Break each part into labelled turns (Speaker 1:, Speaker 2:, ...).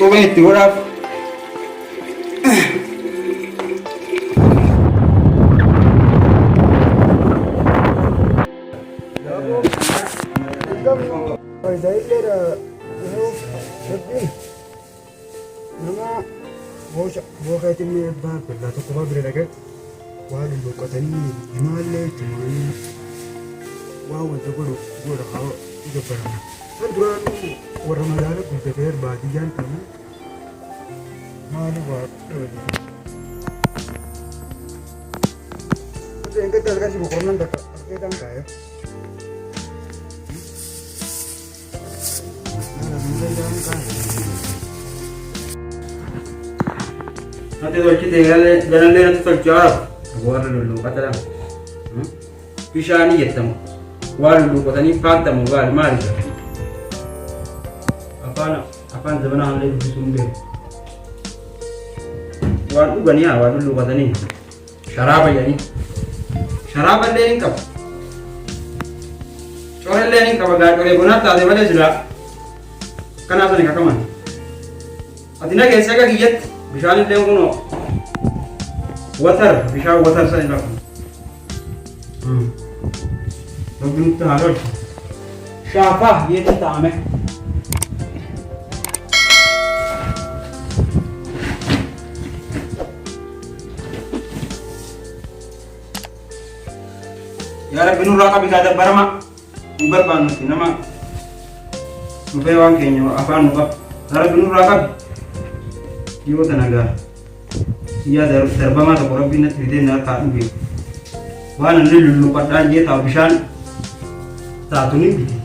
Speaker 1: Kopheen itti godhaaf.
Speaker 2: Bookaatiin eebbaa qullaa tokko fa'aa bira dhaga'e waan boqotanii himaallee tumaanii waan wanta godha haa jabbarama. Kan duraan warra magaalaa guddatee baadiyyaan ta'u maali waa dhabanii. Eeggatti argasi boqonnaan takka argeetaan kaa'e.
Speaker 1: Nanti tolchite galallee natti tolchaa warra lulluuqatan bishaanii jettamu waan lulluuqatanii faantamu maali afaan zamanaa haallee dubbisuu hin beeku waan dhuganii waan lulluuqatanii sharaaba jedhanii sharaaba illee hin qabu coree illee hin qaba gaa coree bonaaf taate malee silaa kanaaf ani kakaman ati na keessaa akka kiyyatti bishaan illee kunoo watar bishaan watar san irraa kun rabbi nutti haa lolchu shaafaa yeetti ta'ame yaa rabbi nurraa qabi gaa dabbarama hin barbaannutti nama dhufee waan keenya afaan nu qaba yaa rabbi nurraa qabi yoo tanagaa yaa darbamaa tokko rabbiin natti fidee na harkaa hin beeku waan inni lulluqadhaan jee taa'u bishaan taatu ni bite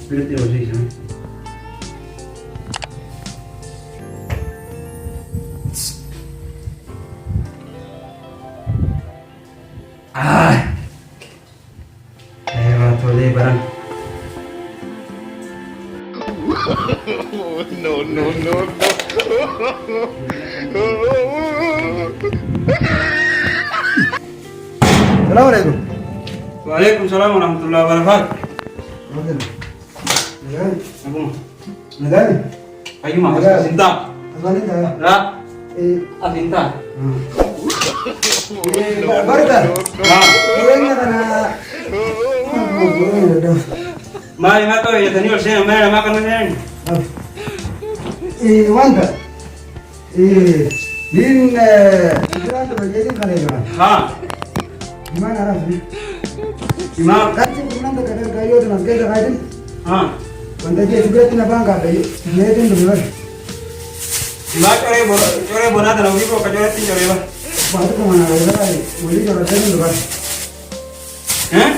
Speaker 1: firitti hojjechisan. Waa tolee baran.
Speaker 3: No.
Speaker 2: Assalamualaikum.
Speaker 1: Waalaikumsalam warahmatullahi wabarakatuh.
Speaker 2: Negari.
Speaker 1: Ayo mas, Sinta.
Speaker 2: Asal ini ya.
Speaker 1: Ra. Sinta.
Speaker 2: Barka.
Speaker 1: Nah,
Speaker 2: Kurangnya karena
Speaker 1: mari makan ya tadi harusnya mana makan mana.
Speaker 2: Wanda. Din Islam tu jadi kan ya.
Speaker 1: Ha.
Speaker 2: Gimana rasanya?
Speaker 1: Imam.
Speaker 2: Kan sih gimana tuh kadang kayu dengan kayu kayu.
Speaker 1: Ha.
Speaker 2: Wanda dia juga tina bangga kayu. Dia itu benar.
Speaker 1: Imam core bona tanah uji kok core tin core bah.
Speaker 2: Baru kemana lagi? Muli kalau dia itu benar.
Speaker 1: Hah?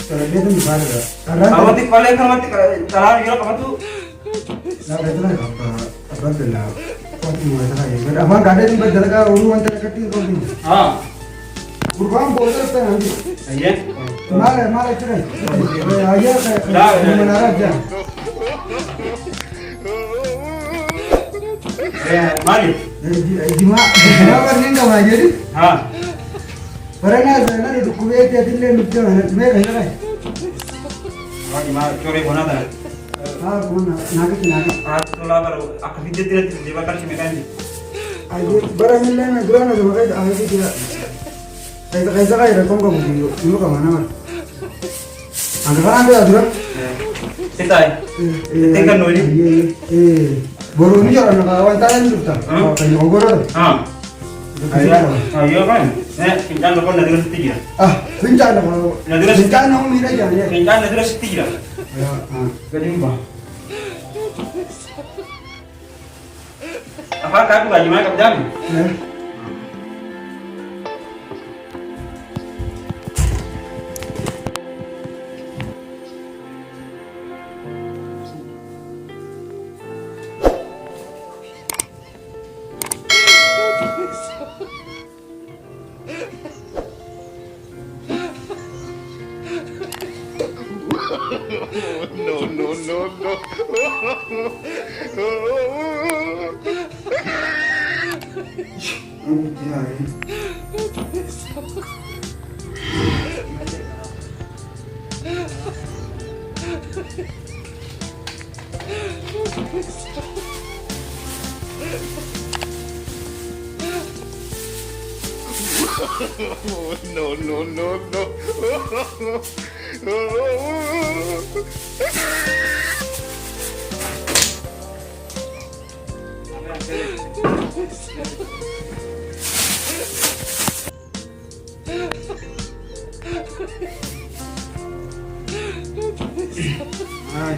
Speaker 2: Kalau dia itu benar. Karena
Speaker 1: Awak ti kole kan mati talar gila kamu tuh.
Speaker 2: nah itu lah apa benar. Waktu mulai terakhir. Apa nggak ada yang berjaga uruan terkecil kau ini.
Speaker 1: Ha.
Speaker 2: Kurang boleh apa nanti?
Speaker 1: Iya.
Speaker 2: Malah cerai. Ayah kayak mana aja.
Speaker 1: Mari.
Speaker 2: Jima kan nggak mau jadi.
Speaker 1: Ha.
Speaker 2: Karena sana itu kuwait ya dille lucu banget. Mereka ini.
Speaker 1: Lagi mah core bona tanah.
Speaker 2: Ah, mana? Nakit.
Speaker 1: Tola baru aku video tidak dibakar si mekanik.
Speaker 2: Ayo barang ini lah, gua nak coba kayak apa sih dia? Kayak rekam kamu video, ini kamu mana mas? Angkat kan ada aturan?
Speaker 1: Kita tinggal nuri.
Speaker 2: Baru ini orang nak kawan tanya tu tak? Kayak ngogor tu?
Speaker 1: Ayo kan? Pinjam lokal nanti terus tiga.
Speaker 2: Pinjam kalau. Pinjam nama mira jangan.
Speaker 1: Pinjam nanti terus tiga. Kedimba. Apa kau gaji mana kau jam?
Speaker 3: No, no, no, no.
Speaker 1: Ay.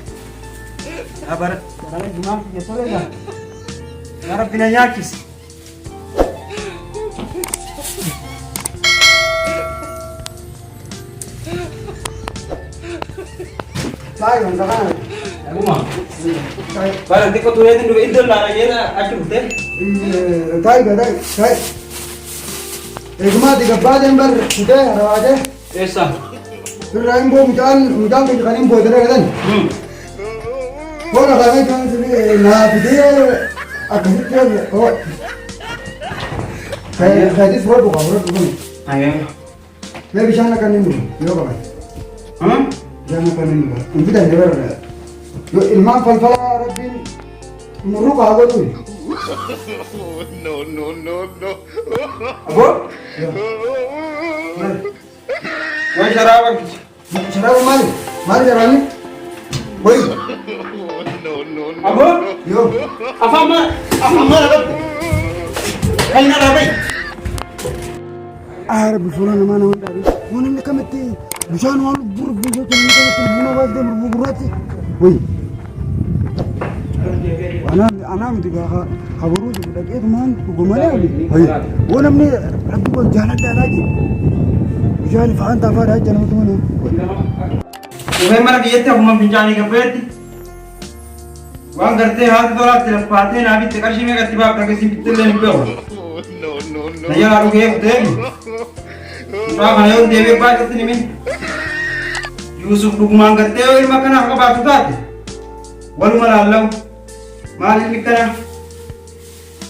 Speaker 1: Abar, barang gimana ya soleh dah. Ngarap pinanyakis.
Speaker 2: Tayo, ang kakan.
Speaker 1: Aku mah. Barang di kota itu dulu itu lah aja lah acuh teh.
Speaker 2: Tayo ka, tayo. Ekma tiga badan bar, kita rawaje.
Speaker 1: Esa.
Speaker 2: फिर राइम वो मुजान के करीम बोल रहे हैं वो लगा है जान से ना बिदे अभी क्या हो है दिस वर्ड होगा वर्ड होगा
Speaker 1: Ayo.
Speaker 2: मैं बिशाना करने में यो का भाई
Speaker 1: Hah?
Speaker 2: जाना करने में उनकी तो नेवर यो इल्माम फलफला रब्बिन मुरुक आगो तू
Speaker 3: No, no, no, no.
Speaker 1: Abu? Wah sarapan.
Speaker 2: शराब मारी मारी जवानी वही
Speaker 3: No, no, no.
Speaker 1: Abu?
Speaker 2: यो
Speaker 1: Apa mah? Kain ada apa?
Speaker 2: आरे बिफोला न माना होता है वो ने कमते बिशान वाला बुर बुर तो नहीं करते बुना वाले दे बुराती वही انا مدي خبروا لي لقيت مان وقمنا هي وانا من ابو جهل دراجي جاني فانت فار هاي جنب تمنا
Speaker 1: Uhe mara kiyete huma pinjani ke peti. Wang करते हाथ दोरा तेरे पाते ना भी तेकाशी में करती बाप तक किसी पित्तल लेने पे हो.
Speaker 3: No, no, no.
Speaker 1: नहीं यार उगे होते हैं. बाप आये हो देवे बात कितनी में. यूसुफ बुकमान करते हो इल्मा करना आपका बात उतारते. walu mala Allah. Maal ilmi kana.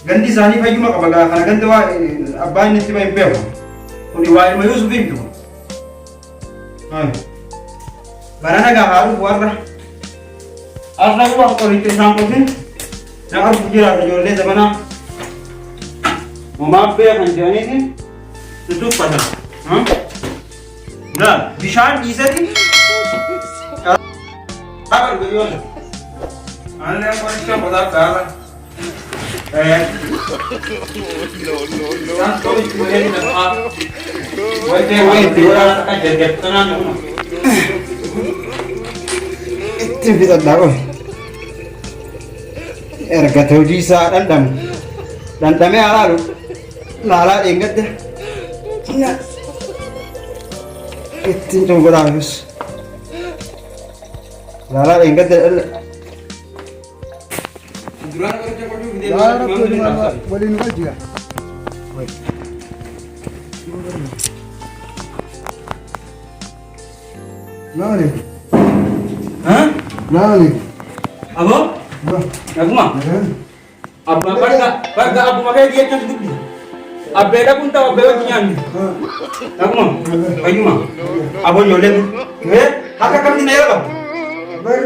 Speaker 1: Gandi sani fayu maka baga kana gandi wa abban ni tiba impe ho. Kuni wa ilma Yusuf impe ho. Hai. Barana ga haru warra. Asna ko ko rite sam ko sin. Na ar bujira ta jolle zamana. Mama pe hanjani ni. Tu pada. Ha? Na, Vishal Isati. Agar gyo. Anle ko iska bada kara.
Speaker 3: No, no, no.
Speaker 1: Kan ko isko ni na. Wajte wai dira ka jetana no.
Speaker 2: इतने भी तो लागो यार गथौजी सा डंडम में आला रू लाला इंगत दे इतने तो बड़ा है बस लाला इंगत दे
Speaker 1: Duran ko je ko ju video.
Speaker 2: यार बोली निकल जिया ना रे
Speaker 1: Ha?
Speaker 2: ना रे
Speaker 1: Abo? Aku mah. Abba barga abu makai dia kan duduk. Abbe da pun tahu abbe wajib nyanyi. Aku mah. Ayo mah. Abo nyoleh. Haka kami ni apa?
Speaker 2: बर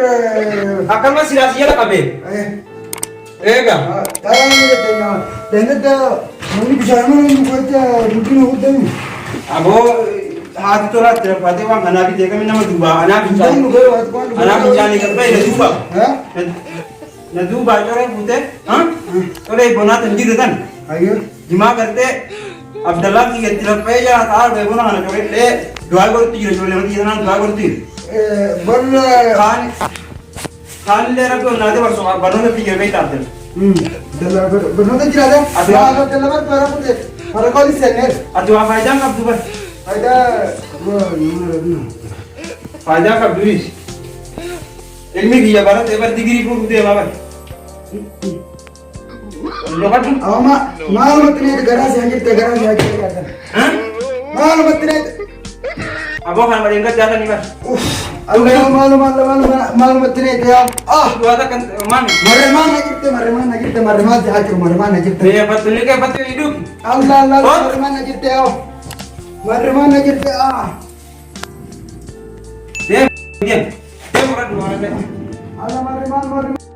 Speaker 1: Haka masih rahasia lah kabe. Ega.
Speaker 2: ताया नहीं देते यार देने तो मम्मी बिचारा में कहते रुकी न होते हैं
Speaker 1: Abo हाथ तो रात तेरे पाते वहाँ अना भी देखा मैंने दुबा अना भी
Speaker 2: नहीं नुके बात कौन
Speaker 1: अना भी जाने का पे न दुबा
Speaker 2: हैं
Speaker 1: न दुबा चोरे पुते हाँ तो ले बना तंजी देतन
Speaker 2: आइए
Speaker 1: दिमाग करते अब्दुल्ला की के तरफ पे जा तार बे बना ना चोरे ले दुआ करती है चोरे मत ये ना दुआ करती
Speaker 2: बर
Speaker 1: खान ले रखो ना दे वर्षों बनो में पिए बेटा आते
Speaker 2: दला बनो तो चला दे
Speaker 1: अदला
Speaker 2: दला बर पर पुते पर कॉल से ने
Speaker 1: अदवा फायदा कब दुबा
Speaker 2: फायदा वो नहीं
Speaker 1: फायदा कब दुरीस इल्मी किया बारा तेबर डिग्री को दे बाबा लोग
Speaker 2: अमा मालूम नहीं घरा से आके क्या कर
Speaker 1: हाँ
Speaker 2: मालूम नहीं
Speaker 1: अब खान बड़ी इनका ज्यादा नहीं बस
Speaker 2: अल्लाह मालूम नहीं क्या
Speaker 1: दो आता kan mana
Speaker 2: मरे मान जाके मरे मान नगिरते
Speaker 1: dia betul ni kan betul hidup
Speaker 2: Allah मरे मान नगिरते
Speaker 1: dia bukan dua ada
Speaker 2: Allah मरे मान